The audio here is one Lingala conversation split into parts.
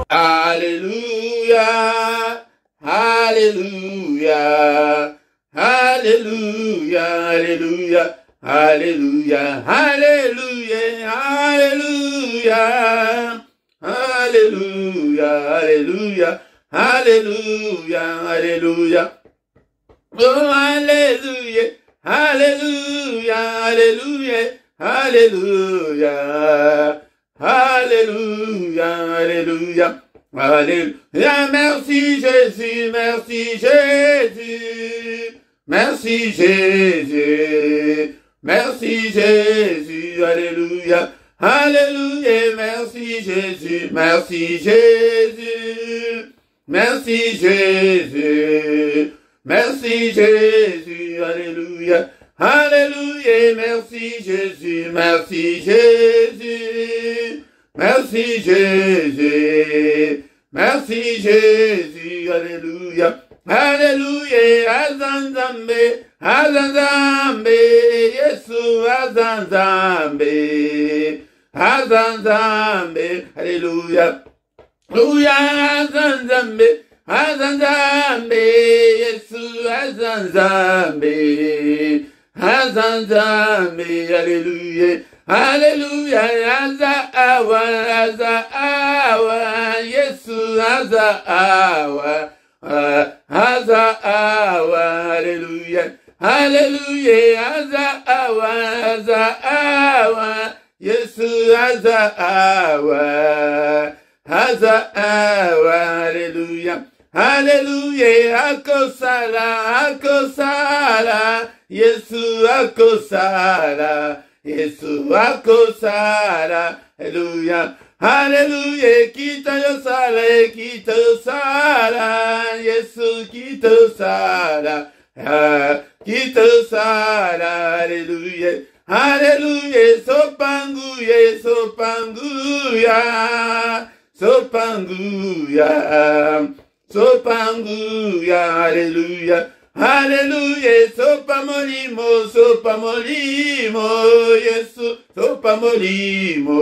Alléluia, Alléluia, Alléluia, Alléluia, Alléluia, Alléluia, Alléluia, Alléluia, Alléluia, Alléluia, Alléluia. Oh, Alléluia, Alléluia, Alléluia, Alléluia, Alléluia, Alléluia, Alléluia. Merci Jésus, merci Jésus, merci Jésus, merci Jésus, Alléluia, Alléluia, merci Jésus, merci Jésus, merci Jésus, merci Jésus, Alléluia, Alléluia, merci Jésus, merci Jésus, merci Jésus, merci Jésus, Alléluia, Alléluia, Azanzambe, Azanzambe, Yesu, Azanzambe, Azanzambe, Alléluia, Alléluia, Azanzambe, Azanzambe, Yesu, Azanzambe, Azanzambe, Alléluia, Alléluia, Azaawa, Azaawa, Yesu, Azaawa, Azaawa, Alléluia, Alléluia, Azaawa, Azaawa, Yesu, Azaawa, Azaawa, Alléluia, Alléluia, Akosala, Akosala, Yesu, Akosala, Yesu, Akosala, Alléluia, Alléluia, Kita Yosala, Kita Yosala, Yesu, Kita Yosala, Kita Yosala, Alléluia, Alléluia, Sopanguya, Sopanguya, Sopanguya, Sopanguya, Alléluia, Alléluia, Sopamolimo, Sopamolimo, Yesu, Sopamolimo,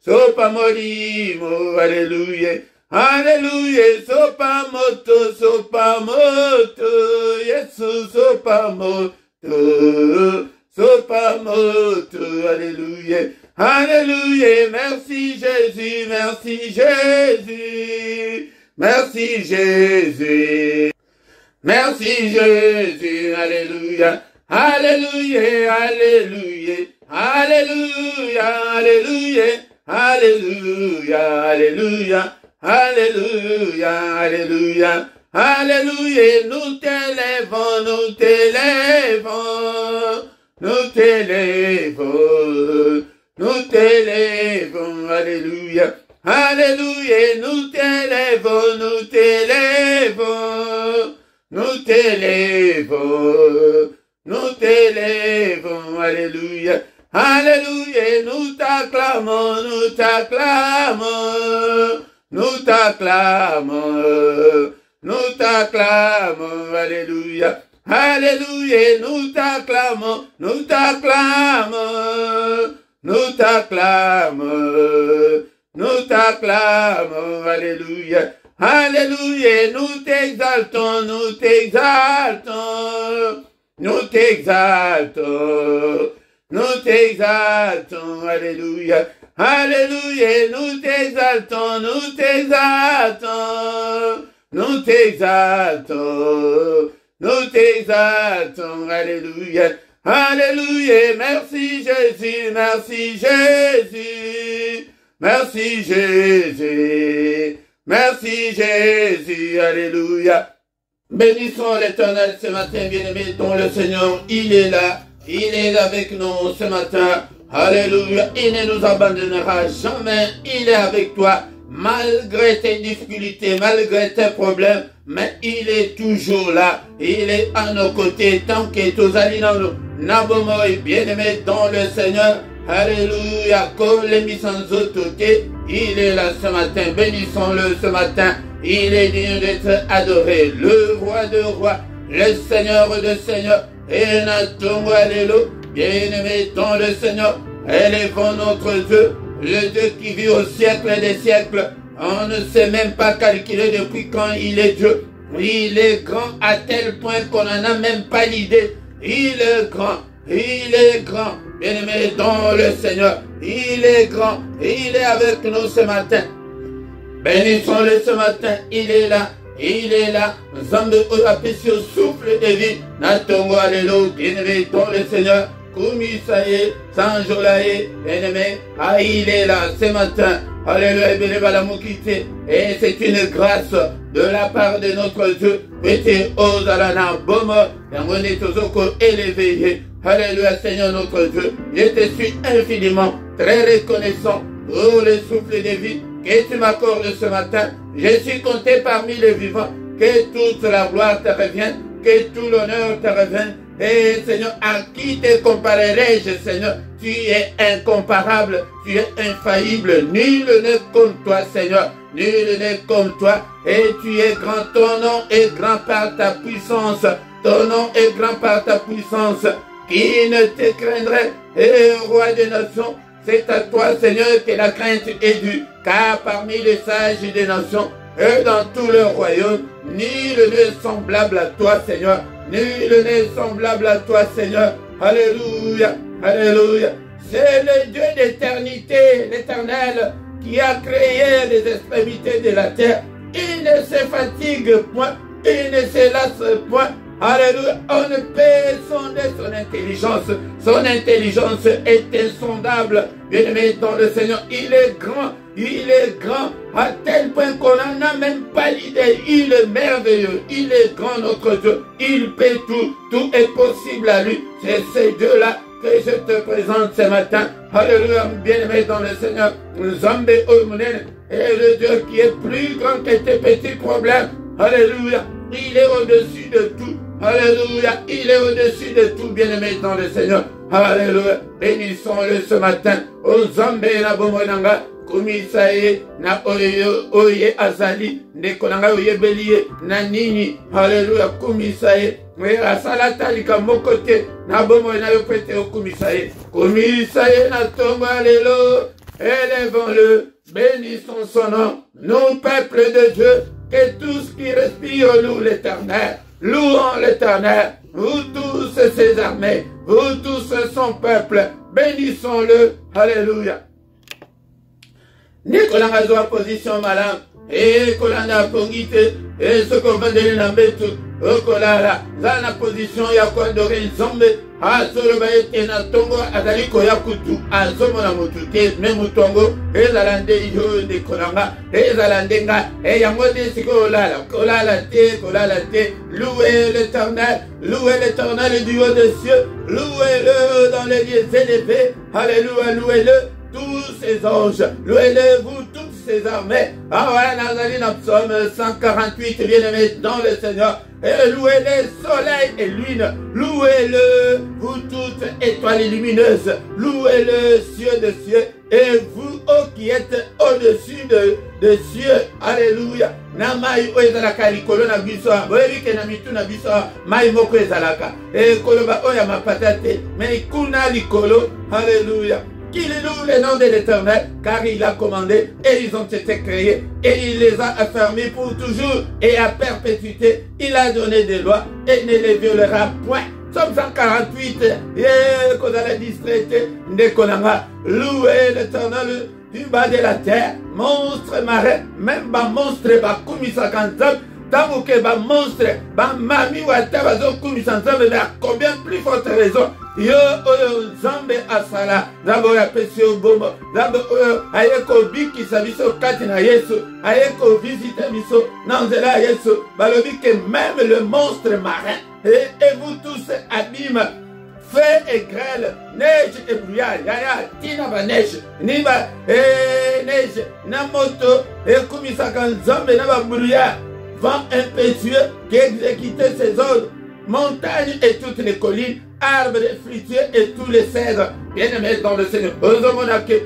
Sopamolimo, Alléluia, Alléluia, Sopamoto, Sopamoto, Yesu, Sopamoto, Sopamoto, Alléluia, Alléluia, merci Jésus, merci Jésus, merci Jésus, merci Jésus, Alléluia, Alléluia, Alléluia, Alléluia, Alléluia, Alléluia, Alléluia, Alléluia, Alléluia, Alléluia, nous t'élèvons, nous t'élèvons, nous t'élèvons, nous t'élèvons, Alléluia, Alléluia, nous t'élèvons, nous t'élèvons, nous t'élèvons, nous t'élèvons, Alléluia, Alléluia, nous t'acclamons, nous t'acclamons, nous t'acclamons, nous t'acclamons, Alléluia, Alléluia, nous t'acclamons, nous t'acclamons, nous t'acclamons, nous t'acclamons, Alléluia, Alléluia, nous t'exaltons, nous t'exaltons, nous t'exaltons, nous t'exaltons, Alléluia, Alléluia, nous t'exaltons, nous t'exaltons, nous t'exaltons, nous t'exaltons, Alléluia, Alléluia, merci Jésus, merci Jésus, merci Jésus, merci Jésus, Alléluia. Bénissons l'Éternel ce matin, bien-aimés, dont le Seigneur, il est là avec nous ce matin. Alléluia, il ne nous abandonnera jamais, il est avec toi, malgré tes difficultés, malgré tes problèmes, mais il est toujours là, il est à nos côtés, tant que tous allons nous, n'abomoi, bien-aimés dans le Seigneur. Alléluia, il est là ce matin, bénissons-le ce matin, il est digne d'être adoré, le roi de rois, le Seigneur de seigneurs, et Natongo, alléluia, bien-aimé dans le Seigneur, élevons notre Dieu, le Dieu qui vit au siècle des siècles, On ne sait même pas calculer depuis quand il est Dieu. Il est grand à tel point qu'on n'en a même pas l'idée. Il est grand. Il est grand. Bien-aimé dans le Seigneur. Il est grand. Il est avec nous ce matin. Bénissons-le ce matin. Il est là. Il est là. Zambe Oapesio souffle de vie. Natongo alléluia. Bien-aimé dans le Seigneur. Kumisaye, Sanjolaye, bien-aimé. Ah, il est là ce matin. Alléluia, Bénébalamukite. Et c'est une grâce de la part de notre Dieu. Mettez aux alana bomo. Et on est tous élevé. Alléluia, Seigneur notre Dieu. Je te suis infiniment très reconnaissant pour le souffle de vie que tu m'accordes ce matin. Je suis compté parmi les vivants. Que toute la gloire te revienne. Que tout l'honneur te revienne. Et Seigneur, à qui te comparerai-je, Seigneur? Tu es incomparable, tu es infaillible. Nul n'est comme toi, Seigneur. Nul n'est comme toi. Et tu es grand. Ton nom est grand par ta puissance. Ton nom est grand par ta puissance. Qui ne te craindrait, et roi des nations? C'est à toi, Seigneur, que la crainte est due. Car parmi les sages des nations, et dans tout le royaume, nul n'est semblable à toi, Seigneur. Nul n'est semblable à toi, Seigneur. Alléluia, alléluia. C'est le Dieu d'éternité, l'Éternel, qui a créé les extrémités de la terre. Il ne se fatigue point, il ne se lasse point. Alléluia, on ne peut sonder son intelligence. Son intelligence est insondable. Bien-aimé dans le Seigneur, il est grand. Il est grand à tel point qu'on n'en a même pas l'idée. Il est merveilleux. Il est grand, notre Dieu. Il peut tout. Tout est possible à lui. C'est ces deux-là que je te présente ce matin. Alléluia, bien-aimé dans le Seigneur. Zambe Omunen est le Dieu qui est plus grand que tes petits problèmes. Alléluia. Il est au-dessus de tout. Alléluia. Il est au-dessus de tout, bien-aimé dans le Seigneur. Alléluia. Bénissons-le ce matin. O Zambe na Bomonanga. Kumisaye na oye azali. Nekonanga oye belie na nini. Alléluia. Kumisaye. Mais la salata lika mokote. Na bomo na yopete o kumisaye. Kumisaye na tomba alléluia. Élevons-le. Bénissons son nom. Nous, peuple de Dieu. Et tout ce qui respire loue l'Éternel. Louons l'Éternel. Vous tous ses armées. Vous tous son peuple. Bénissons-le. Alléluia. Nikolanga zoa position malam. Et kolanda pongite. Et ce qu'on va donner dans betu. Okolala. Zana position ya kwa dore nzombe. Asolo ba ete na tongo azali koya kutu. Azomo na motute. Me mutongo. Ezalande yo de kolanga. Ezalande nga. E yango de siko olala. Kolala te. Louez l'Éternel. Louez l'Éternel du haut des cieux. Louez-le dans les lieux élevés. Alléluia. Louez-le. Tous ces anges, louez-le vous toutes ces armées. Ah ouais, Nazali, dans Psaume 148, bien-aimé dans le Seigneur. Et louez-le soleil et lune. Louez-le vous toutes étoiles lumineuses. Louez-le cieux de cieux. Et vous, oh, qui êtes au-dessus de cieux. Alléluia. Namai o ezalaka likolo na biso. Boyebi ke na mitu na biso. Mai moko ezalaka. Et koloba o ya mapatate. Mais kuna likolo. Alléluia. Qu'il loue le nom de l'Éternel, car il a commandé et ils ont été créés et il les a affermis pour toujours et à perpétuité. Il a donné des lois et ne les violera point. Somme 148, et qu'on a distraité, louez l'Éternel du bas de la terre, monstre marin, même ba monstre ba kumisa kanzam. Tant que ba monstre, ba mami wata bazo kumisa nzambe, mais à combien plus forte raison? Yo oyo Zambe asala, Zambe ya pesi obomo, Zambe oyo ayeko biki sa biso kati na Yesu, ayeko visite biso na nzela Yesu, balobi que même le monstre marin, et vous tous abîmes, feu et grêle, neige et brouillard, yaya, tina ba neige, niba, neige, na moto, et kumisaka Nzambe na ba brouillard, vent impétueux qui exécutait ses ordres, montagnes et toutes les collines, arbres fruitiers et tous les cèdres, bien-aimés dans le Seigneur. Ozomonake,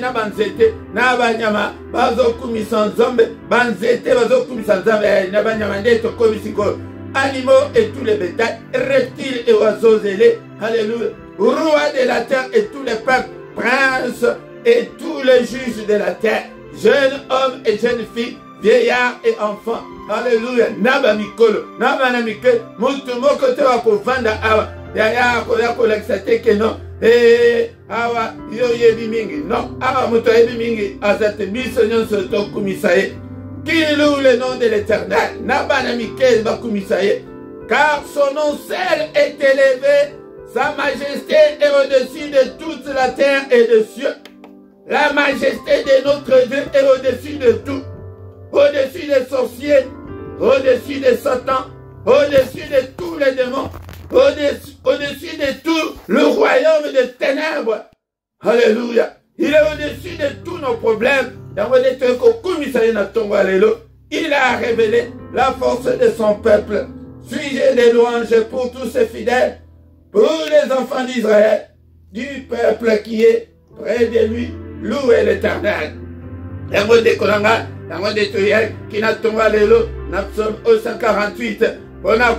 na banzete, na banyama, bazo kumisa Nzambe, banzete, bazo kumisa Nzambe, na banyama ndeto komisiko, animaux et tous les bétails, reptiles et oiseaux ailés, alléluia, roi de la terre et tous les peuples, princes et tous les juges de la terre, jeunes hommes et jeunes filles, vieillards et enfants. Alléluia. Naba mikolo, naba na mike, mutu moko te wa kovanda awa. Ya kolakisa te ke non. Awa yo yebi mingi. Non, awa mutu yebi mingi. Azate biso nyonso to kumisaye. Qui loue le nom de l'Éternel. Naba na mike ba kumisaye. Car son nom seul est élevé. Sa majesté est au-dessus de toute la terre et des cieux. La majesté de notre Dieu est au-dessus de tout. Au-dessus des sorciers, au-dessus des satans, au-dessus de tous les démons, au-dessus de tout le royaume des ténèbres. Alléluia. Il est au-dessus de tous nos problèmes. Il a révélé la force de son peuple. Suis-je des louanges pour tous ses fidèles, pour les enfants d'Israël, du peuple qui est près de lui. Louez l'Éternel. Yango de Kolanga, yango de Toyek, qui n'a tombé lelo, na psaume 148. On a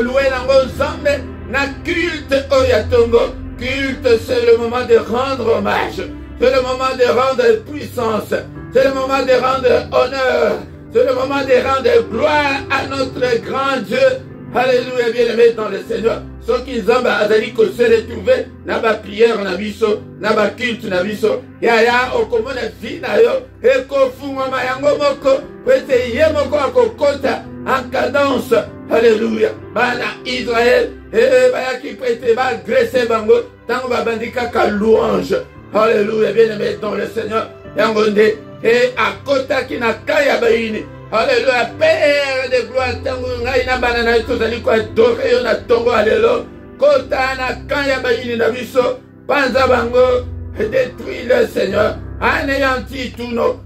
loué nango ensemble, na culte oyatongo. Culte, c'est le moment de rendre hommage. C'est le moment de rendre puissance. C'est le moment de rendre honneur. C'est le moment de rendre gloire à notre grand Dieu. Alléluia, bien-aimés dans le Seigneur. Ceux qui ont azali ko se retrouver na ba prière na biso, na ba culte na biso. Ya okomona vie na yo e ko funga mayango moko, pete ye moko akokota en cadence. Alléluia. Bana Israël ba ki pete ba graisser bango tango ba bandika ka louange. Alléluia, bien-aimés dans le Seigneur. Yangonde et akota ki na kaya baini. Alléluia, Père de gloire, tango ngai na banana tozali ko adorer yo na tongo alelo. Kota na kanya bayini na biso, panza bango, détruis le Seigneur, anéantis tous nos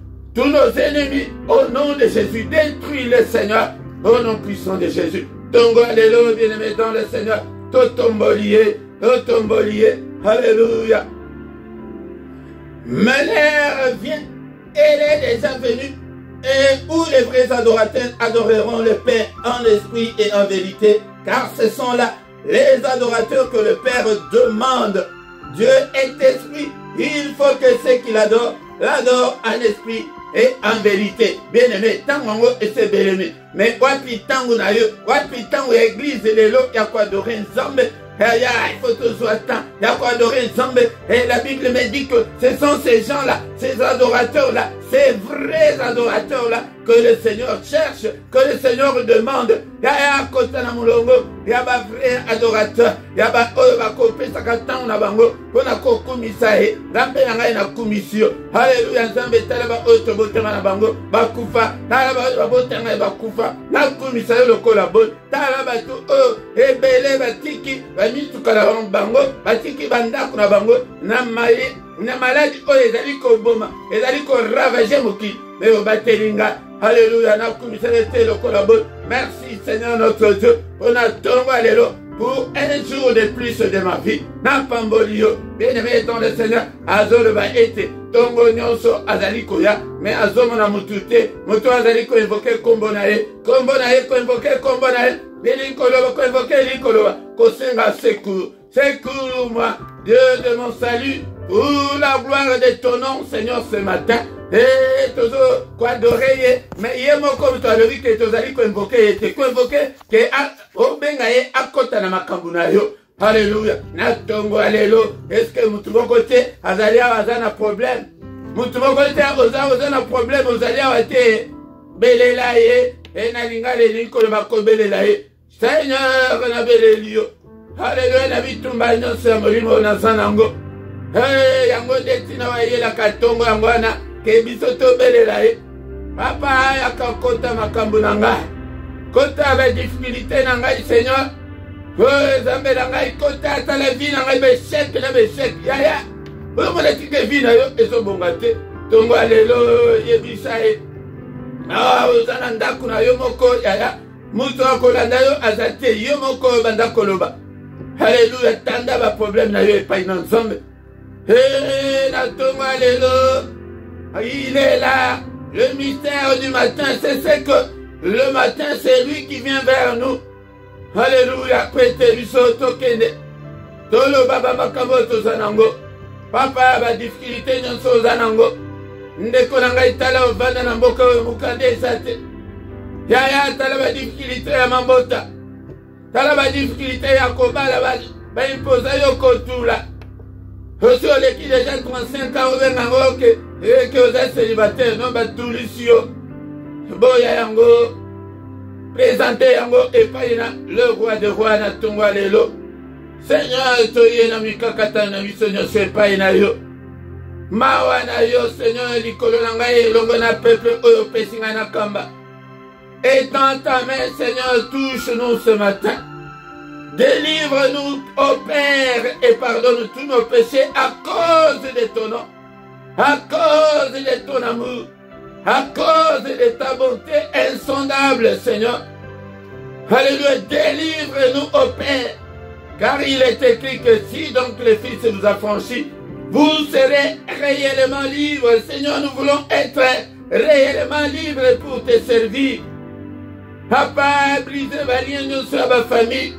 ennemis au nom de Jésus. Détruis le Seigneur au nom puissant de Jésus. Tongo alelo, bien-aimé dans le Seigneur. Totombolié, alléluia. Mais l'heure vient, elle est déjà venue. Et où les vrais adorateurs adoreront le Père en esprit et en vérité, car ce sont là les adorateurs que le Père demande. Dieu est esprit, il faut que ceux qui l'adorent, l'adorent en esprit et en vérité. Bien-aimé, tango et c'est bien-aimé. Mais wapi tango na yo, wapi tango église lelo, ya quoi adorer Nzambe. Il faut toujours attendre. Il y a quoi adorer Nzambe. Et la Bible me dit que ce sont ces gens-là, ces adorateurs-là, ces vrais adorateurs-là que le Seigneur cherche, que le Seigneur demande. Il y a côté na mulongo, il y a un vrai adorateur. Il y a un oyo bakopé sakatan na bango, pona ko komisae, rambe ngai na komisio. Alléluia, Nzambe talaba oto botema na bango, bakufa, talaba botema bakufa, na komisae lokola bon, talaba tu o ebele batiki, bamituka na bango, batiki bandako na bango, na maladie oyo ezali koboma, ezali ko ravager moki, mais au batelinga. Alléluia, na komisae te lokola bon. Merci Seigneur notre Dieu, on a tongo alléluia. Pour un jour de plus de ma vie, Napambolio, bien-aimé dans le Seigneur, Azor va être Tongo Nyonso Azalikoya, mais Azom na mutute, Mutu Azaliko invoqué Kombonae, Kombonae, invoqué Kombonae, Belikolo, invoqué Likoloa, Kosenga secours, secours-moi, Dieu de mon salut, pour la gloire de ton nom, Seigneur, ce matin. Et toujours quoi adorer, mais il y a mon comme tu as vu que tu as invoqué, tu as invoqué que au bengaye à côté de ma cambunayo. Alléluia. Natongo alléluia. Est-ce que mon côté Azalia a un problème? Mon côté a un problème. Azalia a été belelaye et nalinga les linko de ma cobelelaye. Seigneur, on a belelio. Alléluia. La vie tombe à nous, c'est molimo na sanango. Hey, yango detina wa yela katongo yangwana. Que bisoto belela e papa yaka kota makambo na ngai kota ba difficulté na ngai Seigneur Nzambe na ngai kota ata la vie na ngai beshek na beshek ya oyo mona tike vie na yo ezobonga te tongo alelo yebisa e ozana ndako na yo moko ya mutu akolanda yo aza te yo moko banda koloba Alléluia tanda ba problème na yo epai na Nzambe na tongo alelo. Il est là, le mystère du matin, c'est ce que le matin, c'est lui qui vient vers nous. Alléluia, Pete Biso Tokende, Tolo Baba Makamoto Zanango, Papa, ba difficulté Nyonso Zanango, ndeko na ngai tala ovanda na mboka oyo mokanda eza te. Yaya tala badifficulté ya mabota, tala badifficulté ya kobala baimpoza yo kotula. Osi oleki deja 35 ans obengango ke oza célibataire non batulisi yo. Boya yango présente yango epai na le roi de roi na tongwa lelo. Seigneur toye na mikakata na biso nyonso epai na yo. Mawa na yo Seigneur likolo na ngai elongo na peuple oyo opesi ngai na kamba. Étends ta main Seigneur, touche-nous ce matin. Délivre-nous ô Père et pardonne tous nos péchés à cause de ton nom, à cause de ton amour, à cause de ta bonté insondable Seigneur. Alléluia, délivre-nous ô Père, car il est écrit que si donc le Fils vous a franchi, vous serez réellement libres. Seigneur, nous voulons être réellement libres pour te servir. Papa, brise valien nous sur ma famille.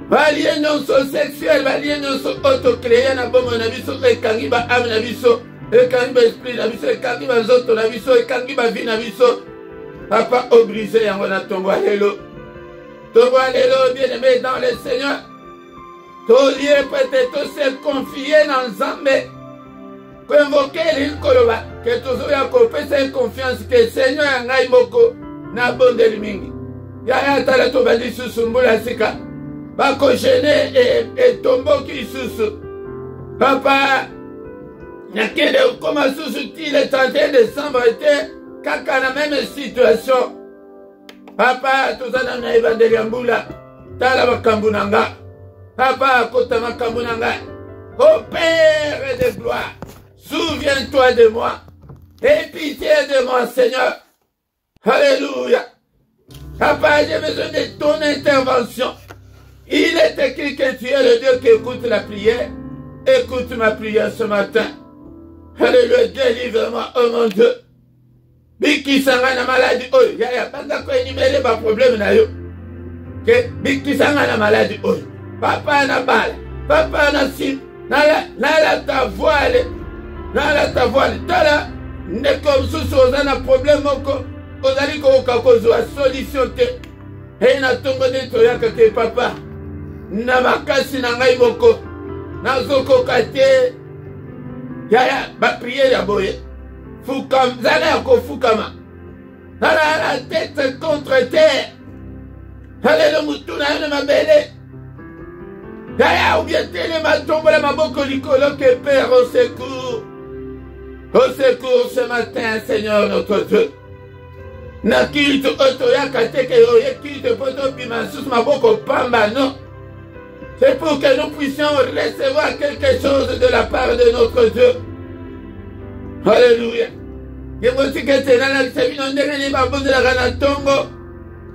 Valien nous sur sexuel, valien nous sur autocréé, na bomo na biso, ekangi ba âme na biso, ekangi ba esprit na biso, ekangi ba zoto na biso, ekangi ba vie na biso. Papa, au brisé, yango na tongo alelo. Tongo alelo, bien-aimé dans le Seigneur. Tolier peut-être se confier dans Zambé. Convoquer l'Inkoloba. Que tous ya kopesa confiance que Seigneur ngai moko na bondeli mingi. Yaya tala to bandi susu mbula sika. Bako gêné et tombo ki susu. Papa, nakende koma susu ti le 31 décembre était kaka na même situation. Papa, tozana na evangeli mbula. Tala bakambu nanga. Papa, kota makambu nanga. Ô Père de gloire, souviens-toi de moi. Aie pitié de moi, Seigneur. Alléluia. Papa, j'ai besoin de ton intervention. Il est écrit que tu es le Dieu qui écoute la prière. Écoute ma prière ce matin. Alléluia, délivre-moi, oh mon Dieu. Biki sanga na maladie. Oh, yaya, banda ko énumérer ba problème na yo. Que biki sanga na maladie. Oh, papa na bala. Papa na sim. Nala ta voile. Nala ta voile. Tala. Ndeko msusu oza na problème moko. Ozali ko kakozwa solution te. He na tongo de toyaka ke papa. Na makasi na ngai moko. Na zoko kate. Yaya, ba prière ya boye. Fukam, zala yako fukama. Nala la tête contre terre. Alléluia, mutuna yana mabele. Yaya, ou bien tele matombola maboko likolo ke Père au secours. Au secours ce matin, Seigneur notre Dieu. Na kilte otoyaka teke oye kilte poto bimansus maboko pamba, non. C'est pour que nous puissions recevoir quelque chose de la part de notre Dieu. Alléluia. Yemosi kete na kisabino ndenge ni babuzi la gana tongo.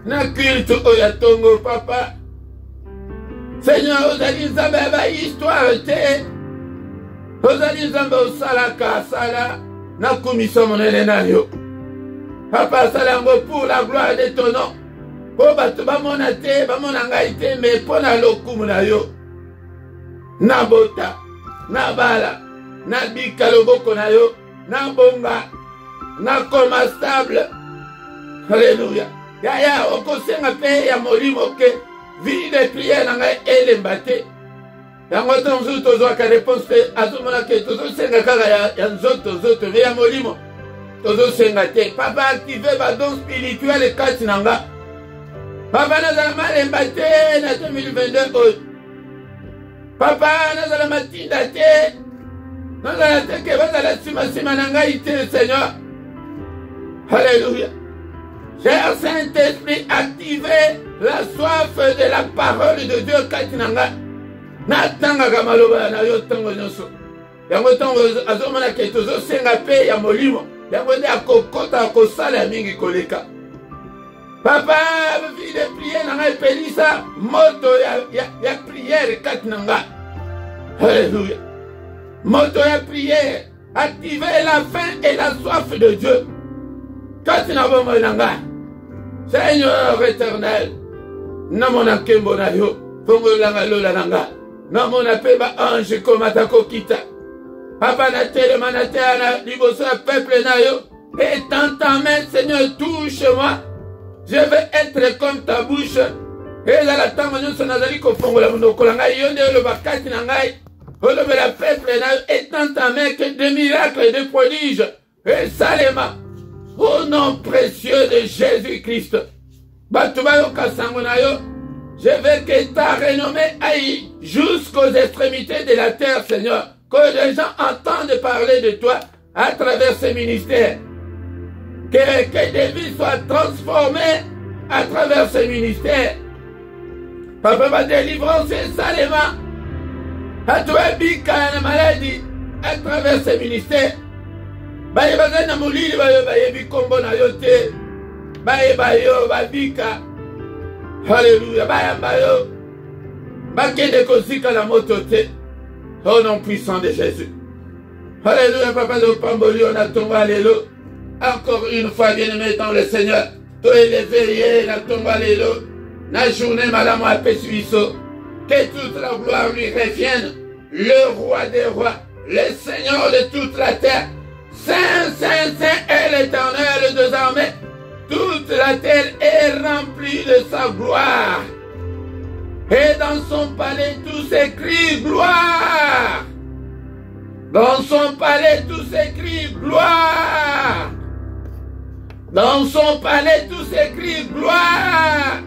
Na kilte oya tongo, papa. Seigneur, ozali nzambe ba histoire te. Ozali nzambe osalaka sala. Na kumisa monene na yo. Papa salango pour la gloire de ton nom. Po bato bamona te, bamona ngai te, mais pona lokumu na yo. Na bota, na bala, na bika loboko na yo, na bonga, na koma stable. Alléluia. Yaya, okosenga pe ya molimo ke, vie de prière na ngai elemba te. Yango tonzo tozwaka réponse te, azomona ke tozo senga kaka ya nzoto zoto, ve ya molimo. Tozo senga te. Papa active ba don spirituel kati nanga. Papa nazala malemba te na 2022 oyo. Papa nazala matinda te. Nazala te ke bazala sima na ngai te, Seigneur. Alléluia. Cher Saint-Esprit, activez la soif de la parole de Dieu kati nanga. Natangaka maloba na yo tango nyonso. Yango tango azomona ke tozo senga pe ya molimo. Yango nde akokota akosala mingi koleka. Papa, vie de prière nanga epelisa moto ya prière kati nanga. Alléluia. Moto ya prière. Activez la faim et la soif de Dieu. Kati na bomoi nanga. Seigneur éternel. Namona kembo na yo. Pongo langa lola nanga. Namona pe ba ange komata kokita. Papa na telema na terre na liboso ya peuple na yo. Et dans ta main, Seigneur, touche-moi. Je veux être comme ta bouche. Et là, la tango nyonso nazali kofongola monoko na ngai yo nde oloba kati na ngai. Olobela peuple na yo. Et dans ta main que des miracles et des prodiges. Et salema. Au nom précieux de Jésus-Christ. Bato bayoka sango na yo. Je veux que ta renommée aille jusqu'aux extrémités de la terre, Seigneur. Que les gens entendent parler de toi à travers ces ministères. Que des vies soient transformées à travers ces ministères. Papa, ma délivrance est salement. À toi, bika la maladie à travers ces ministères. Baye bazana mulili baye bikombo na yote. Baye bayo babika. Alléluia. Baye bayo. Bakende kosika la motote. Au nom puissant de Jésus. Alléluia, papa de Pamboli, on a tombé alléluia. Encore une fois, bien-aimé dans le Seigneur. Toi élevé, la tombe alléluia. La journée, madame, a pésuisso. Que toute la gloire lui revienne. Le roi des rois, le Seigneur de toute la terre. Saint, Saint, Saint est l'Éternel désormais. Toute la terre est remplie de sa gloire. Et dans son palais, tout s'écrit gloire. Dans son palais, tout s'écrit gloire. Dans son palais, tout s'écrit gloire.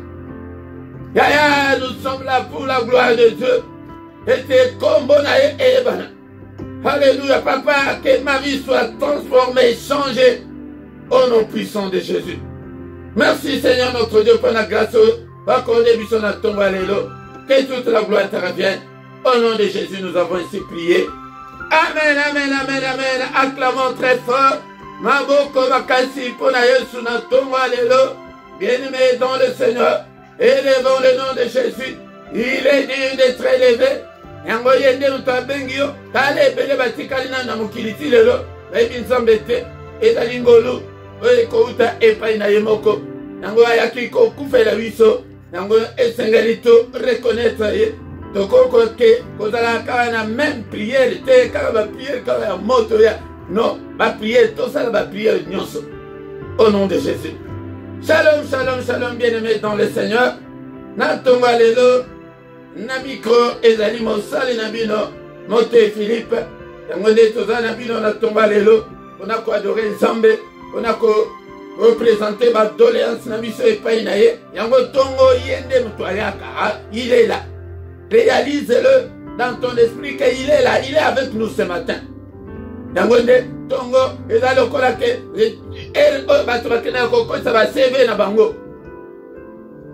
Yaya, nous sommes là pour la gloire de Dieu. Et c'est comme Bonaï et Ebana. Alléluia, papa, que ma vie soit transformée, changée au nom puissant de Jésus. Merci Seigneur notre Dieu pour la grâce. Que toute la gloire te revienne. Au nom de Jésus, nous avons ainsi prié. Amen, amen, amen, amen. Acclamons très fort. Maboko makasi pona Yesu na tongo alléluia. Bien-aimé dans le Seigneur, élevons le nom de Jésus. Il est digne d'être élevé. Yango yende mutabengio. Kale bele batikali na mukiliti lelo. Baby nzambete. Ezali ngolu. Oye kouta epai na yemoko. Yango ayaki ko kufela wiso. Yango esengalito reconnaître ye. Tokoko ke kozala kala na même prière te kala ba prière kala moto ya. Non, ma prière, tout ça, ma prière, au nom de Jésus. Shalom, shalom, shalom, bien-aimés dans le Seigneur. Natongo alelo, na micro, ezali mosali nabino, mote Philippe. Yangonde toza nabino natongo alelo, on a ko adorer Nzambe, on a ko représenter ma doléance nabiso epai na ye. Yango tongo yende mutwaliaka, il est là. Réalise-le dans ton esprit qu'il est là, il est avec nous ce matin. Yangonde tongo ezalo kola ke el bato bakena ko ça va CV na bango.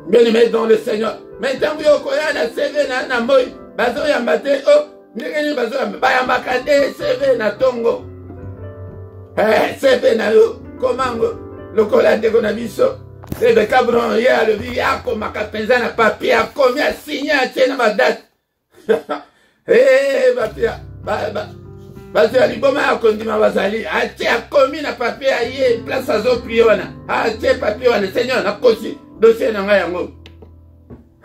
Bien-aimé dans le Seigneur. Maintenant yo koya na CV na moy bazo yambate o ndengeni bazo yamba yambaka de CV na tongo. CV na yo komango lokola de kona biso. Ebe kabron ya le bi yako makapenza na papier akomi a signer tena ma date. Bapia ba parce que l'iboma a conduit ma vasali. Ah, tu as commis na papier aïe, place à zo priona. Ah, tu as papier wana, Seigneur, na kosi, dossier na nga yango.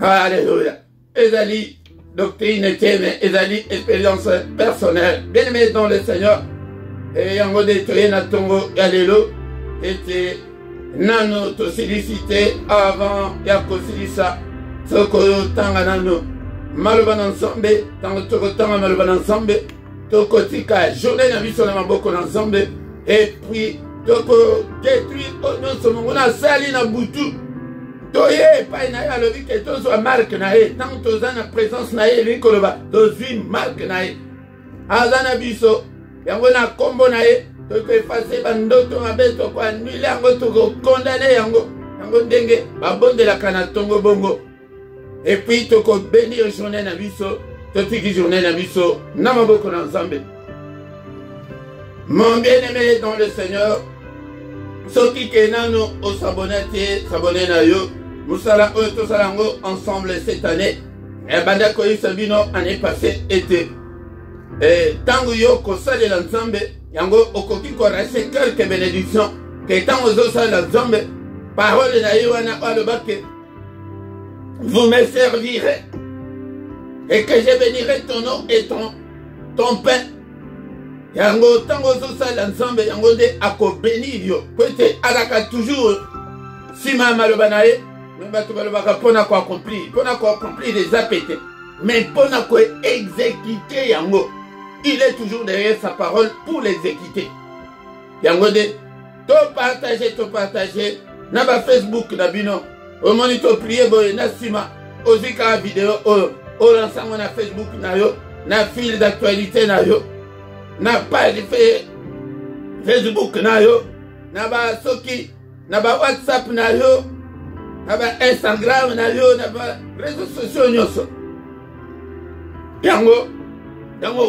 Alléluia. Ezali, doctrine teme, ezali, expérience personnelle. Bien-aimé dans le Seigneur. Et yango de toye na tongo, alléluia. Et nano to félicité avant, yako silisa. Soko tanga nano. Maluban ensemble, tango toko tanga maluban ensemble. Tokotika journée na biso na maboko na Nzambe et puis toko détruire nyonso mongo na sali na butu toye pa na ya lobi ke tozo marque na ye tant toza na présence na ye likoloba tozwi marque na ye azana biso yango na kombo na ye toko effacer bandoto mabe toko annule yango toko condamner yango ndenge babondelaka na tongo bongo et puis toko bénir journée na biso. Totiki journée na biso namaboko na Nzambe. Mon bien-aimé dans le Seigneur, soki kenano o sabonate sabone na yo musala o to salango ensemble cette année. Et banda ko isabino année passée été. Et tango yo ko salela Nzambe yango okoki ko recevoir quelques bénédictions que tango zo sala Nzambe parole na yo na alobake. Vous me servirez. Et que je bénirai ton nom et ton pain. Yango tango so sala nzambe yango de ako bénir yo. Peut-être alaka toujours sima maloba na ye. Mais bato balobaka pona ko accomplir. Pona ko accomplir des appétés. Mais pona ko exécuter yango. Il est toujours derrière sa parole pour l'exécuter. Yango de to partager na ba Facebook na bino. Au monito prier boye na sima. Ozika vidéo o lansango na Facebook na yo. Na fil d'actualité na yo. Na page Facebook na yo. Na ba soki. Na ba WhatsApp na yo. Na ba Instagram na yo. Na ba réseaux sociaux nyoso. Yango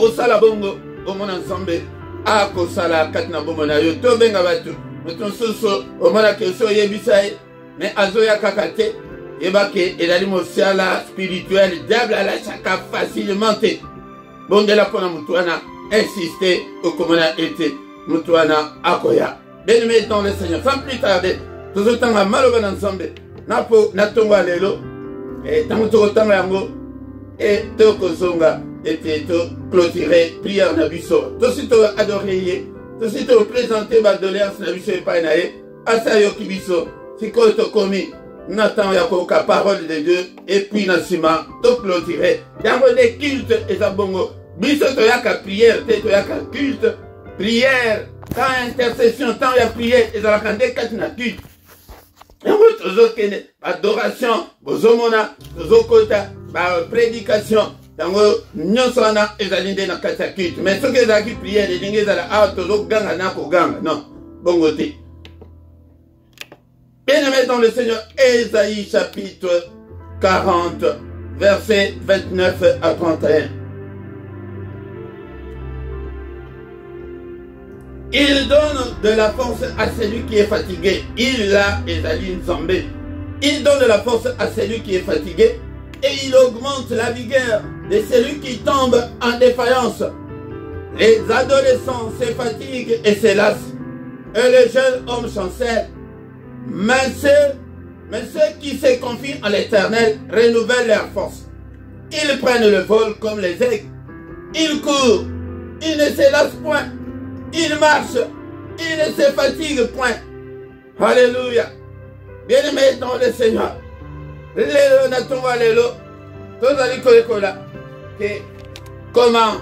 osala bongo omona nzambe akosala kati na bongo na yo to benga bato moto soso omona ke so yebisa ye mais azoya kaka te yeba ke ezali mosiala spirituel diable alachaka facilement te bondela mpona motu wana insiste okomona ete motu wana akoya bien-aimé dans le Seigneur sans plus tarder tozotanga maloba na nzambe na tongo ya lelo ntango tokotanga yango tokozonga et clôturer prière na biso to sito adorer to sito présenter ba doléance na biso epai na ye asa yoki biso sikoyo tokomi na temps ya koyoka parole de Dieu et puis na nsima to clôturer yango de culte eza bongo biso toyaka prière te toyaka culte prière temps intercession temps ya prière ezalaka nde kati na culte yango tozokende adoration bozomona tozokota ba prédication yango nyonso wana ezali nde na kati ya culte mais soki ezalaki priere ndenge ezala awa tozoganga na koganga non bongo te. Bien-aimés dans le Seigneur, Ésaïe chapitre 40 versets 29 à 31. Il donne de la force à celui qui est fatigué. Il a ezali nzambe. Il donne de la force à celui qui est fatigué et il augmente la vigueur de celui qui tombe en défaillance. Les adolescents se fatiguent et se lassent, et les jeunes hommes chancellent. Mais ceux qui se confient en l'Éternel renouvellent leur force. Ils prennent le vol comme les aigles. Ils courent, ils ne se lassent point. Ils marchent, ils ne se fatiguent point. Alléluia. Bien-aimés dans le Seigneur. Lelo na tonga lelo tozali koyekola ke comment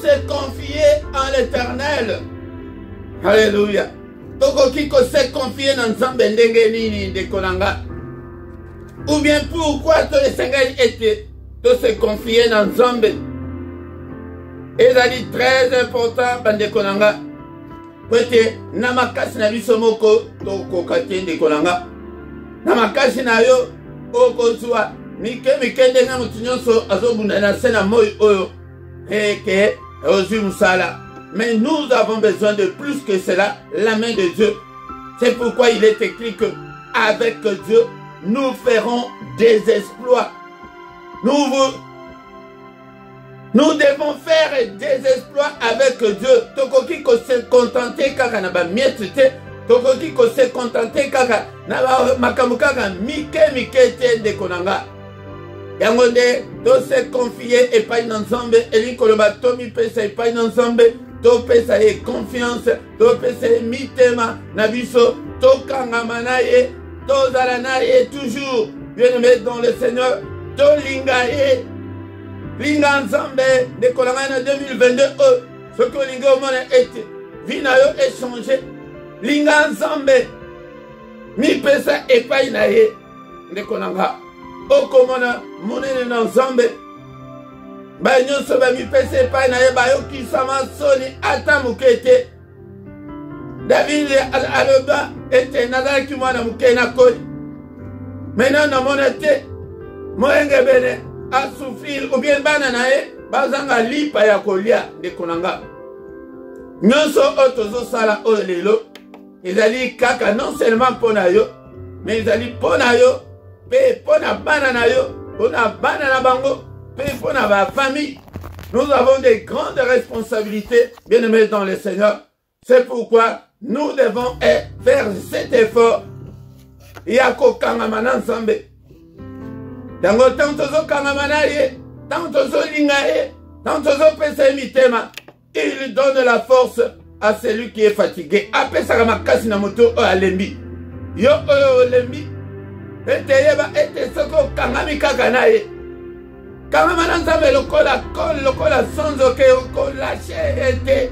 se confier en l'Éternel. Alléluia. Tokoki ko se confier na nzambe ndenge nini ndekolanga. Ou bien pourquoi to esengeli ete to se confier na nzambe. Ezali très important bandekolanga. Pwete na makasi na biso moko tokoka te ndekolanga. Na makasi na yo okozwa mike ndenge mutu nyonso azobunda na se na moi oyo eke ozwi musala. Mais nous avons besoin de plus que cela, la main de Dieu. C'est pourquoi il est écrit que avec Dieu nous ferons des exploits. Nous devons faire des exploits avec Dieu. Tokoki ko se contenter kaka na ba miette te. Tokoki ko se contenter kaka na makambo kaka mike te ndekonanga. Yango nde to se confier epai na Nzambe elikoloba to mipesa epai na Nzambe to pesa ye confiance to pesa ye mitema na biso to kangama na ye to zala na ye toujours bien-aimé dans le Seigneur to linga ye linga Nzambe ndekolanga na 2022 soki olingi omona ete vi na yo échanger linga Nzambe mipesa epai na ye ndekolanga okomona monene na Nzambe ba nyonso ba mipesa epai na ye bayokisama soni ata moke te. David aloba ete nazalaki mwana moke nakoli maintenant namona te moyenge bene asouffrir ou bien bana na ye bazanga lipa ya kolia ndekonanga. Nyonso oyo tozosala oyo lelo ezali kaka non seulement mpo na yo mais ezali mpo na yo mpe mpo na bana na yo mpo na bana na bango mpe mpo na ba famille. Nous avons des grandes responsabilités, bien-aimés dans le Seigneur. C'est pourquoi nous devons faire cet effort. Yako kangamana Nzambe. Tango tanto zo kangamana ye, tanto zo linga ye, Dans Tozo Pese Mitema, il donne la force à celui qui est fatigué. Après ça, Makasi na moto alembi. Yo olembi. Ete yeba ete soko kangami kakanaye. Kangama nanzame lokola sonzo ke okolache ete.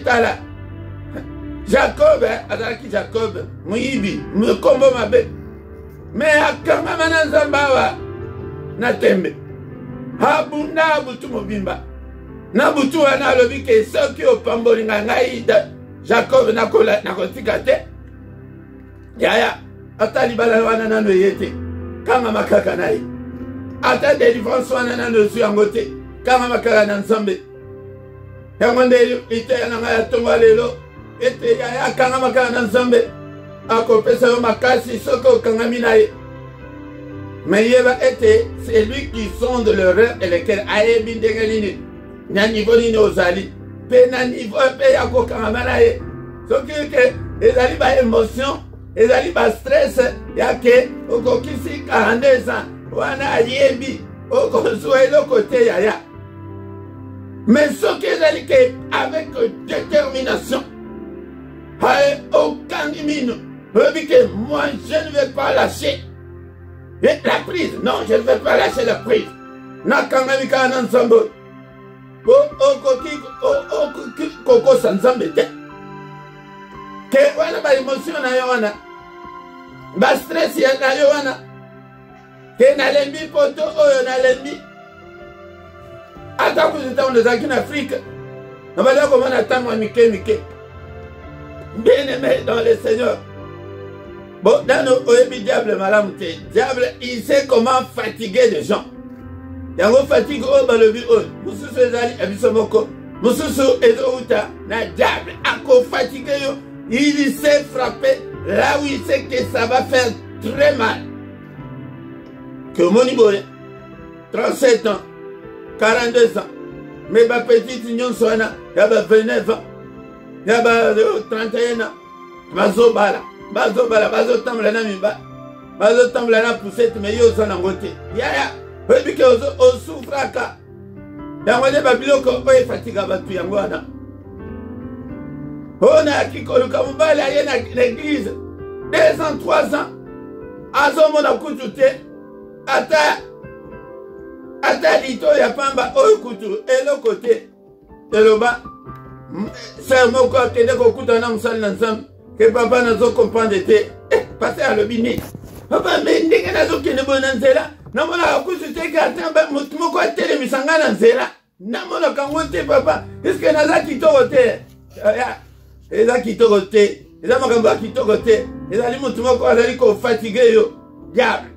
Tala. Jacob, azalaki Jacob, muibi, mukombo mabe. Mais akangama nanzambawa na tembe. Habunda abutu mobimba. Nabutu wana alobi ke soki opamboli ngai Jacob nakotika te. Yaya, ata libala wana nano yete. Kanga makaka nai. Ata délivrance wana nano su yango te. Kanga makaka na Nzambe. Yango nde ite ya nanga ya tonga lelo. Ete yaya kanga makaka na Nzambe. Akopesa yo makasi soko kangami na ye. Mais yeba ete, c'est lui qui sonde le rein et le cœur. Aye bindengelini. Na niveau nini ozali. Pe na niveau pe ya kokangamana ye. Soki ke ezali ba émotion, ezali ba stress ya ke okokisi 42 ans. Wana ayebi okozwa eloko te yaya. Mais soki ezali ke avec détermination. Aye okangimino. Obi ke moi je ne vais pas lâcher. La prise, non, je ne vais pas lâcher la prise. Nakangamika nansambo. Koko sanzambe te. Ke wana ba emotion na yo wana. Ba stress ya na yo wana. Ke na lembi poto oyo na lembi. Ata kuzita ondezaki na Afrique. Na bala ko mana tango mike. Bien aimé dans le Seigneur. Bon, dans nos oebi diable malamu te. Diable, il sait comment fatiguer les gens. Yango fatigue o balobi o. Mususu ezali abisomoko. Mususu ezouta na diable. Ako fatigué yo. Il sait frapper là où il sait que ça va faire très mal. Que Monibole, 37 ans, 42 ans. Mais ma petite union soana, yaba 29 ans. Yaba 31 ans. Bazobala. Bazo tambla na mimba. Bazo tambla na poussette mais yo sana ngote. Yaya. Webi ke ozo souffraka. Yango de babiloko oye fatiga batu yango wana. Ona kikoluka mobali aye na l'église 2 ans, 3 ans. Azomona kutu te. Ata lito ya pamba oyo kutu eloko te. Eloba sœur moko akende kokuta na musali na Nzambe. Que papa nazo comprendre te. Passer à l'obini. Papa mais ndenge nazo kende bona nzela. Namona akusu te ka tamba moko atele misanga na nzela. Namona kango te papa. Est-ce que naza kitoko te? Eza kitoko te. Eza makambo ya kitoko te. Ezali mutu moko azali ko fatigué yo. Diable.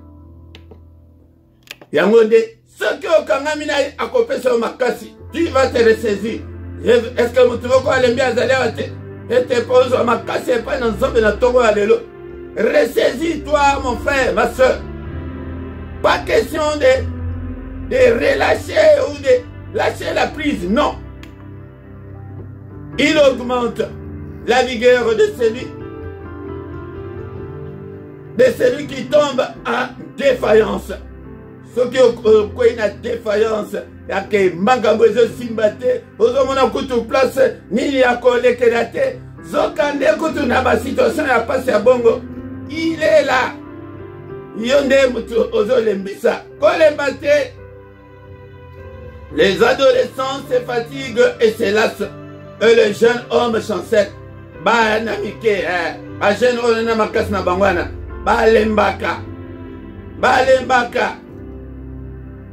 Yango nde soki okangami na akopesa yo makasi. Tu vas te ressaisir. Est-ce que mutu moko alembi azali awa te? Et pose ma casse pas dans Nzambe na tongo ya lelo. Ressaisis-toi mon frère, ma soeur. Pas question de relâcher ou de lâcher la prise, non. Il augmente la vigueur de celui qui tombe en défaillance. Ceux qui ont une défaillance, yake makambo ezo simba te, ozomona kutu place nini ya kolekela te, zokande kutu na ba situation ya pasi ya bongo. Il est là. Yonde mutu ozolembisa. Kolemba te. Les adolescents se fatiguent et se lassent. Et les jeunes hommes chancellent. Ba namike, ba jeune homme na makasi na bangwana. Ba lembaka.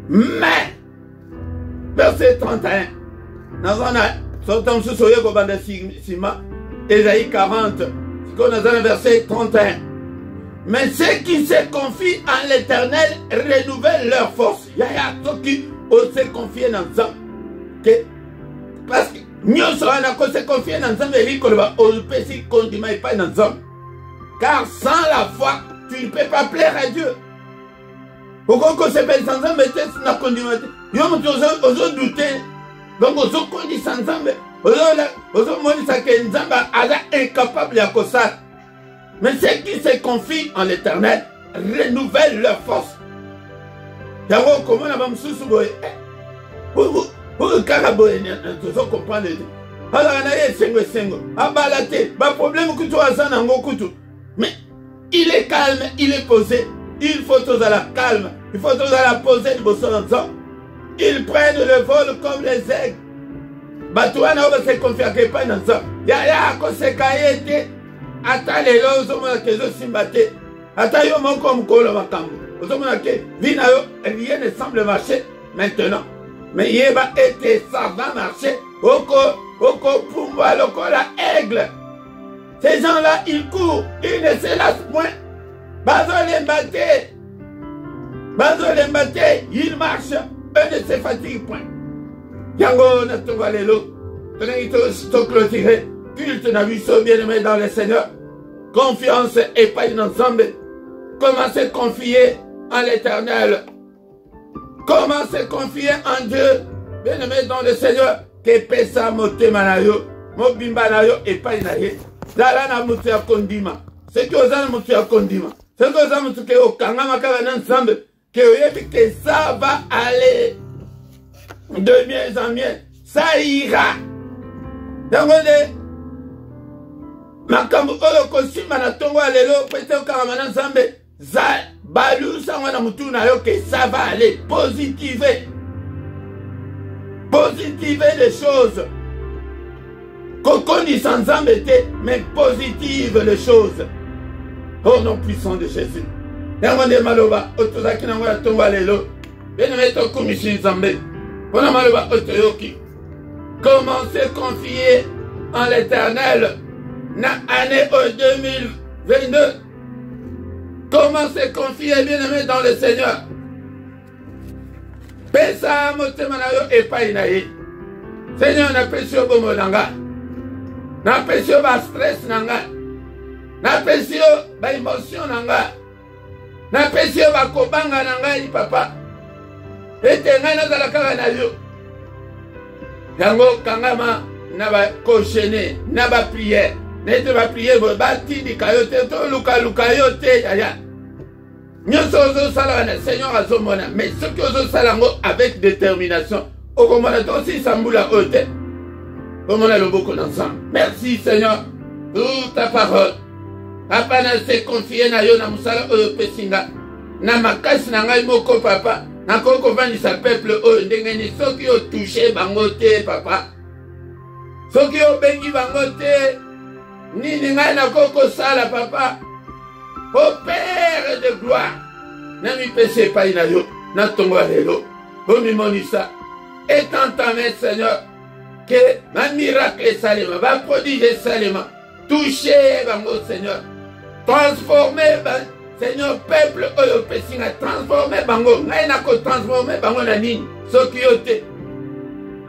Mais verset 31. Nous avons sosoye ko banda sima Ésaïe 40. Nous avons verset 31. Mais ceux qui se confient en l'Éternel renouvellent leur force. Yaya toki o se confier dans Nzambe. Parce que nous sommes se confier dans Nzambe et qu'on peut s'y conduire pas dans Nzambe. Car sans la foi, tu ne peux pas plaire à Dieu. Pourquoi se fait sans Nzambe et na conduire? Yo ozo douter. Donc ozo conduire sans Nzambe. Ozo monisa que Nzambe est incapable de faire. Mais ceux qui se confient en l'Éternel renouvellent leur force. Yango comment na bamsusu boye. Karaboye, tu vas comprendre. Alors, on a eu sengo. Abalate, pas problème que tu as ça dans le mais il est calme, il est posé. Il faut tous à la calme. Il faut tous à la poser de bosson en temps. Ils prennent le vol comme les aigles. Batouana va se confier à quelqu'un dans ça. Yaya, quand c'est kaïté, attends les lots, on a que je simbate. Attends, yo mon comme kolo makambo. On a que vinayo, rien ne semble marcher maintenant. Mais Yeba était ça va marcher. Oko Pumba, loko la aigle. Ces gens-là, ils courent, ils ne se lassent point. Bazole Mbaté, ils marchent, eux ne se fatiguent point. Yango Natonga Lelo, tenez-toi clôturé, culte n'a vu ça bien-aimé dans le Seigneur. Confiance et pas une ensemble. Comment se confier en l'Éternel? Comment se confier en Dieu? Bien-aimé dans le Seigneur, que pesa mote manayo, mobimba nayo et pas une aïe. Zala na mutu ya kondima. C'est que oza na mutu ya kondima. C'est que oza mutu ke okanga makala na ensemble. Que oyebi que ça va aller de mieux en mieux. Ça ira. Dangone. Makambu oyo kosima na tongo alelo. Pete okanga na ensemble. Za balu sangwa na mutu na yo que ça va aller. Positiver. Positiver les choses. Coconi sans embêter, mais positive les choses. Au nom puissant de Jésus. Yamande maloba, otozaki na ngwa tomba lelo. Bien-aimé to komishin zambe. Pona maloba otoyoki. Comment se confier en l'Éternel na année 2022? Comment se confier, bien-aimé, dans le Seigneur? Pesa motema na yo epai na ye. Seigneur, na pesi yo bomo nanga. Na pesi yo ba stress nanga. Na pesi yo ba émotion nanga. Na pesi yo ba kobanga nanga yi papa. Ete ngai nazala kaka na yo. Yango kangama na ba koshene, na ba prière. Nete ba prière bo ba tindika yo te to luka yo te yaya. Nyonso ozo sala na Seigneur azomona, mais ce que ozo sala ngo avec détermination. Okomona to si sambula ote. Omona loboko ensemble. Merci Seigneur pour ta parole. Papa na se confier na yo na musala oyo pesinga. Na makasi na ngai moko papa. Na koko vani sa peuple oyo ndenge ni soki yo touché bango te papa. Soki yo bengi bango te. Nini ngai na koko sala papa. Au Père de gloire, n'a mi péché pas inayo, n'a tongo alelo, au mi monisa, et entamé Seigneur, que ma miracle salima, va prodiger salima, toucher bango Seigneur, transformer Seigneur peuple oyo pesinga, transformer bango, n'a na ko transformer bango na nini, sokiote,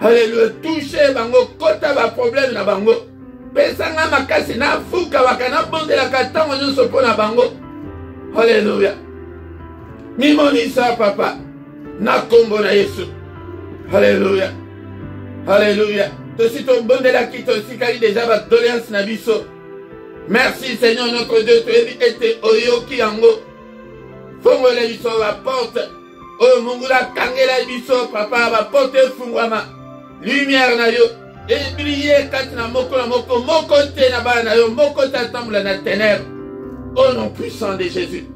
alléluia, toucher bango, kota ba problème na bango. Pesanga makasi na fuka wakana bonde la katango nyonso pona bango. Alléluia. Mimonisa papa. Na kombo na Yesu. Alléluia. Alléluia. Tosi ton bonde la kito sikali déjà ba doléance na biso. Merci Seigneur notre Dieu, tu es été oyoki yango. Fongole biso la porte. O mungula kangela biso papa ba porte fungwama. Lumière na yo. Et briller quand na moko te na ba na yo moko ta tambula na ténèbres. Au nom puissant de Jésus.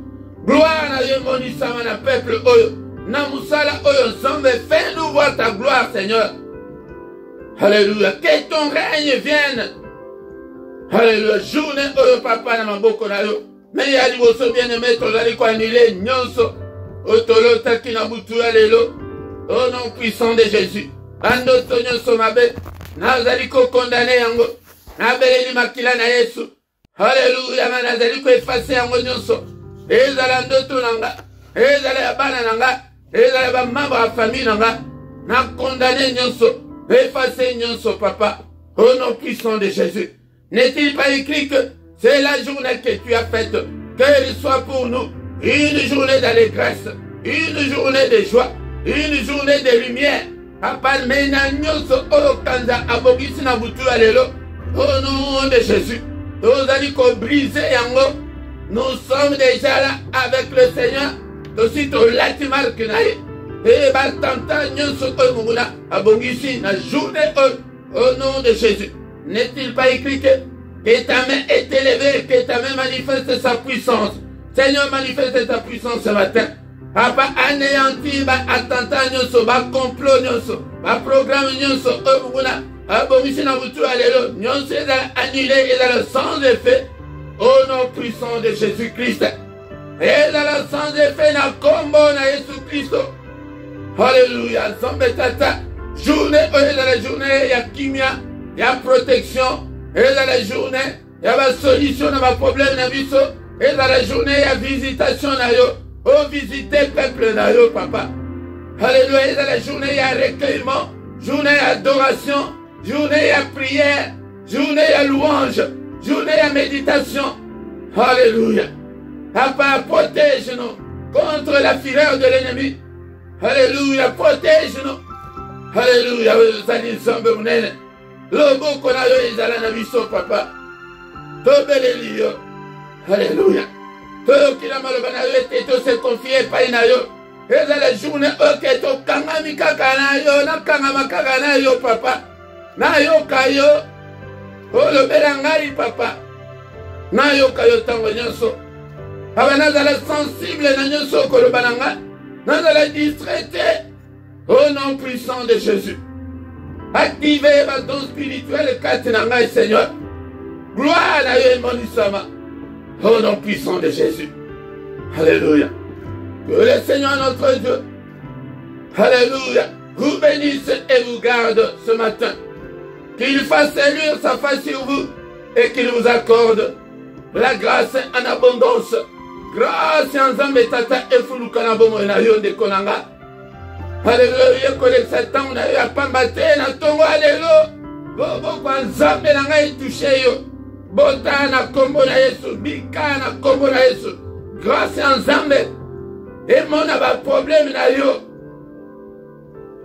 Gloire na yo monisama na peuple oyo. Na musala oyo nzambe, fais-nous voir ta gloire Seigneur. Alléluia. Que ton règne vienne. Alléluia. Journée oyo papa na maboko na yo. Mais ya liboso bien-aimé tozali ko annuler nyonso. Otolo taki na butu ya lelo. Au nom puissant de Jésus. Ando tonyo somabe. Nazali ko condamné yango. Nabeleli makila na Yesu. Alléluia. Nazali ko effacer yango nyonso. Ezala ndoto nanga. Ezala ya bana nanga. Ezala ba membre ya famille nanga. Na condamné nyonso. Effacer nyonso papa. Au nom puissant de Jésus. N'est-il pas écrit que c'est la journée que tu as faite, qu'elle soit pour nous une journée d'allégresse, une journée de joie, une journée de lumière. Papa, mena nyonso oyo kanza abogisi na butu alelo. Au nom de Jésus, nous allons ko briser yango. Nous sommes déjà là avec le Seigneur. Aussitôt lati marque naye. et batanta nyonso munguna abongisi na journée au nom de Jésus. N'est-il pas écrit que ta main est élevée, que ta main manifeste sa puissance? Seigneur, manifeste ta puissance ce matin. Papa, anéanti ba attentat nyonso, ba complot nyonso, ba programme nyonso munguna abongisi na butu alelo nyonso ezala annulé, ezala sans effet au nom puissant de Jésus-Christ. Ezala sans effet na kombo na Jésus-Christ. Alléluia. Nzambe tata, journée ezala journée ya kimia, ya protection, ezala journée ya ba solution na ba problème na biso, ezala journée ya visitation na yo, o visiter peuple na yo papa. Alléluia. Ezala journée ya recueillement, journée ya adoration, journée à prière, journée à louange, journée à méditation. Alléluia. Papa, protège-nous contre la fureur de l'ennemi. Alléluia, protège-nous. Alléluia, Zali Sambe Munene. Lobo Konayo Izala Nabiso, papa. Tobeleli yo. Alléluia. Toi qui la malobana yo et to se confier pas inayo. Et dans la journée, ok, to kangami kakana yo, na kangama kakana yo, papa. Na yo kayo. Oh, le belangari, papa. Na yo kayo tango nyonso. Aba nazala sensible na nyonso ko le balanga. Nazala distraité. Au nom puissant de Jésus. Activez ma don spirituel katinanga, Seigneur. Gloire à Dieu, mon Isama. Au nom puissant de Jésus. Alléluia. Que le Seigneur notre Dieu, alléluia, vous bénisse et vous garde ce matin. Qu'il fasse luire sa face sur vous et qu'il vous accorde la grâce en abondance. Grâce en Zambetata et Fulukanabo na yo de Konanga. Alléluia, que Satan na yo apambate na tongo alléluia. Bobo kwa Nzambe na ngai touché yo. Bota na kombo na Yesu, bika na kombo na Yesu. Grâce en Zambé. Et mon problème na yo.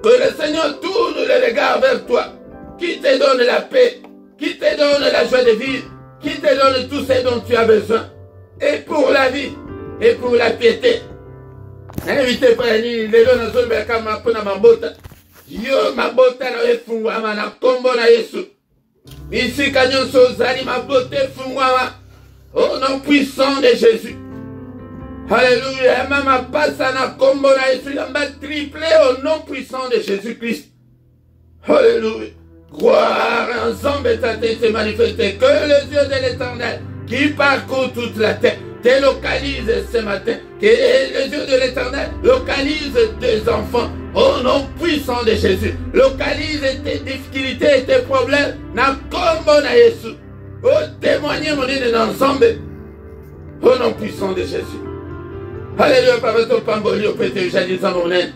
Que le Seigneur tourne le regard vers toi. Qui te donne la paix, qui te donne la joie de vivre, qui te donne tout ce dont tu as besoin. Et pour la vie, et pour la piété. Invitez pas les gens dans le béka mapona mabota. Yo mabota na efungwa na kombo na Yesu. Ici kanyon sozali mabote fungwa. Au nom puissant de Jésus. Alléluia. Maman passe na kombo na Yesu. Il va tripler au nom puissant de Jésus-Christ. Alléluia. Gloire ensemble et ta tête se manifester. Que le Dieu de l'Éternel qui parcourt toute la terre te localise ce matin. Que le Dieu de l'Éternel localise tes enfants au nom puissant de Jésus. Localise tes difficultés et tes problèmes. Na kombo na Yesu. Oh, témoignez mon Dieu ensemble au nom puissant de Jésus. Alléluia. Papa to pamboli au pété jadi zamonen.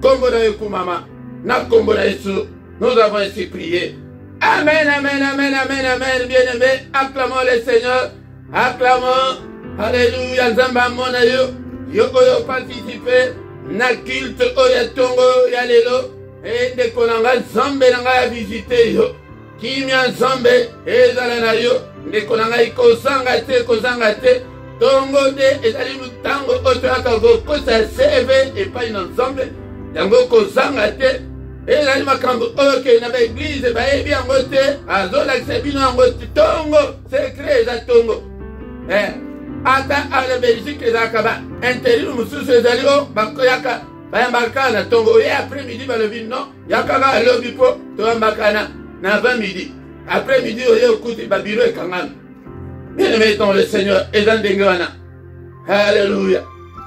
Kombo na Yesu mama. Na kombo na Yesu. Nous avons ainsi prié. Amen, amen, amen, amen, amen. Bien-aimés, acclamons le Seigneur. Acclamons. Alléluia. Zamba mona yo. Yoko yo participer. Na culte oyatongo yalelo. Et de konanga zambe nanga visiter yo. Kimia zambe. Ezala na yo. De konanga ikozanga te. Tongo de ezali mutango otoaka go kosa seve et pas une zambe. Yango kozanga te. Et là, il m'a dit, ok, dans l'église, il va bien voter, à Zola, c'est bien voter, Tongo, c'est créé, ça Tongo. Ata, à la Belgique, les Akaba, intérim, monsieur, c'est Zalio, Bakoyaka, Bayambakana, Tongo, et après-midi, le vin, non, Yakara, le bipo, Toambakana, n'a 20 midi. Après-midi, il y a un coup de Babiro et Kangan. Bien-aimé dans le Seigneur, et dans Denguana. Alléluia.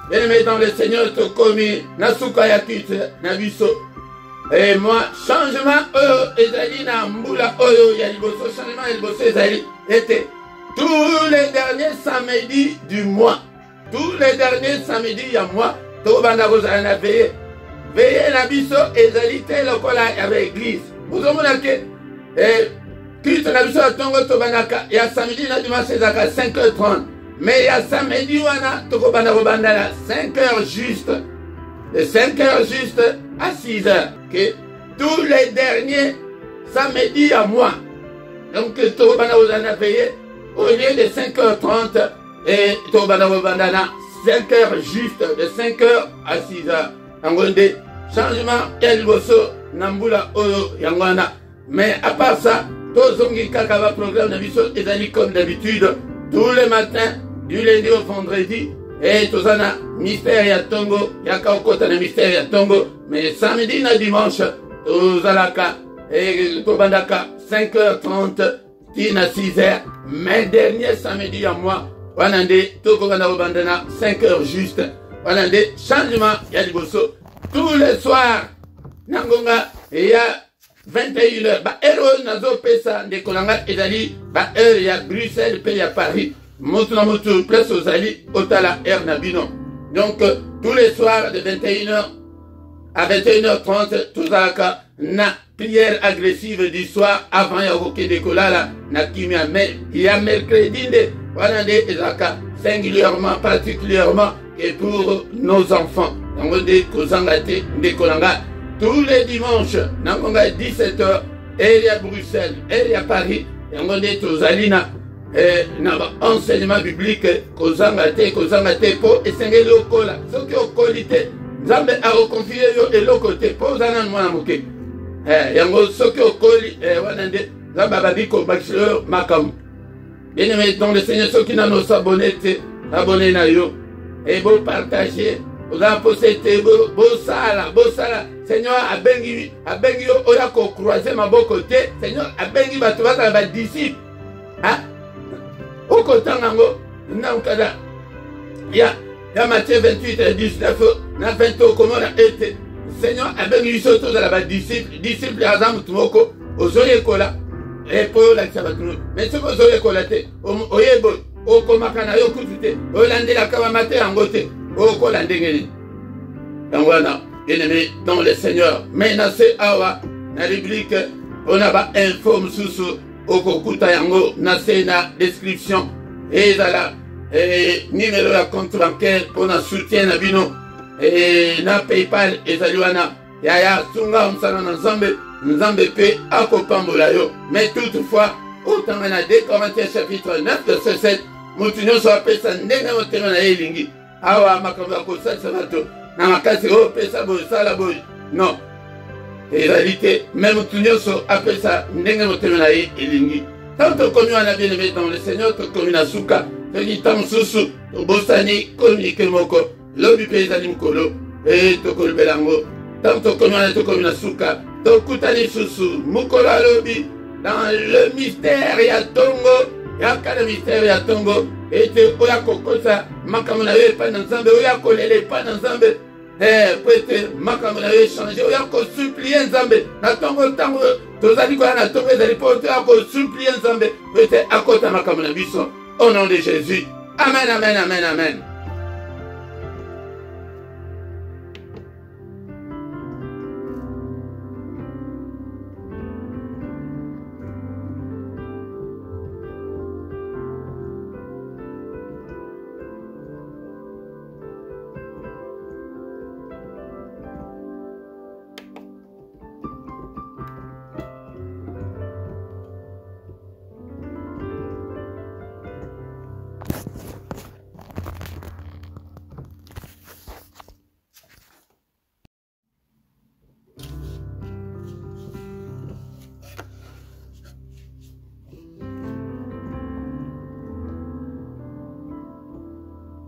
Bien-aimé dans le Seigneur, Tokomi, Nasuka Yakit, Nabiso. Et moi, changement, ezali na mbula oyo ya liboso, changement ya liboso ezali était tous les derniers samedis du mois. Tous les derniers samedis ya mois, to banda kozala na veillé. Veillé na biso ezali te lokola ya église. Vous avez culte na biso tongo to banaka ya samedi na dimanche ezaka 5h30. Mais ya samedi wana to banda na 5h juste. De 5h juste à 6h. Okay? Tous les derniers samedis à moi. Donc, Tobana vous en a payé au lieu de 5h30 et Tobana vous en a 5h juste, de 5h à 6h. Nangonde changement quel bosso nambula oyo yangwana. Mais à part ça, tozongi kaka ba programme na biso ezali comme d'habitude tous les matins du lundi au vendredi et tozana mystère ya tongo yaka okota na mystère ya tongo mais samedi na dimanche tozalaka et tobandaka 5h30 tina 6h mais dernier samedi à moi wanande tokokana obandana 5h juste wanande changement ya liboso tous les soirs nangonga ya 21h ba heure nazo pesa ndekolanga ezali ba heure ya Bruxelles pe ya Paris motu na motu place ozali otala heure na bino donc tous les soirs de 21h à 21h30 tozalaka na prière agressive du soir avant ya kokende kolala na kimia mais il y a mercredi nde wana nde ezalaka singulièrement particulièrement et pour nos enfants yango nde kozanga te ndekolanga tous les dimanches, nangonga 17h, et à Bruxelles, et à Paris, yangonde tozalina, na enseignement biblique, kozanga te, po, et sengeli okola, soki okolite, nzambe a reconfié yo eloko te, po zana mwana moke. Yango soki okoli, wanande, nzambe ababi ko bakisio makamu. Bien aimé, dans le Seigneur, soki nano s'abonner te, abonner na yo, et beau partager, vous avez possédé, beau sala, Seigneur, abengi yo, oya ko croiser ma bon côté, Seigneur, abengi batubaka ba disciple. Ah, au côté nango, nankada, ya Matthieu 28 et 19, na 20 comment on a été. Seigneur, abengi yo to la ba disciple azam tumoko, ozoye kola, et pour la sabatunu. Mais ce que ozoye kola te, oyebo, o komakana yo kutute, olande la kamamate angote. Oh, quoi la dégaine. Donc voilà, bien-aimé dans le Seigneur. Menacé awa, na rubrique, on a pas informe sous au kokuta yango, na description, et là, numéro de compte bancaire pour na soutien na bino, et na PayPal, et zaluana, yaya, sunga, umsana na nzambe pe, akopambola yo. Mais toutefois, autant on a 2 Corinthiens chapitre 9, verset 7, Moutinho soit pesa ndenga motema na elingi. Awa makambo ko salisa bato na makasi o pesa bo sala boy non en réalité même tout nyonso apesa ndenge motema na ye elingi tanto komi wana bien aimé dans le Seigneur to komi na suka to ni tam susu to bosani communiquer moko lobi pesa ni mkolo e to kolbelango tanto komi wana to komi na suka to kutani susu mukolo lobi dans le mystère ya tongo ya kala mystère ya tongo ete oya kokosa makambo na yo epai na nzambe oya kolela epai na nzambe po ete makambo na yo echange oya kosuplie nzambe na ntongo ntango tozali koya na ntongo ezali mpo toya kosuplie nzambe po ete akota makambo na biso au nom de Jésus amen amen amen amen.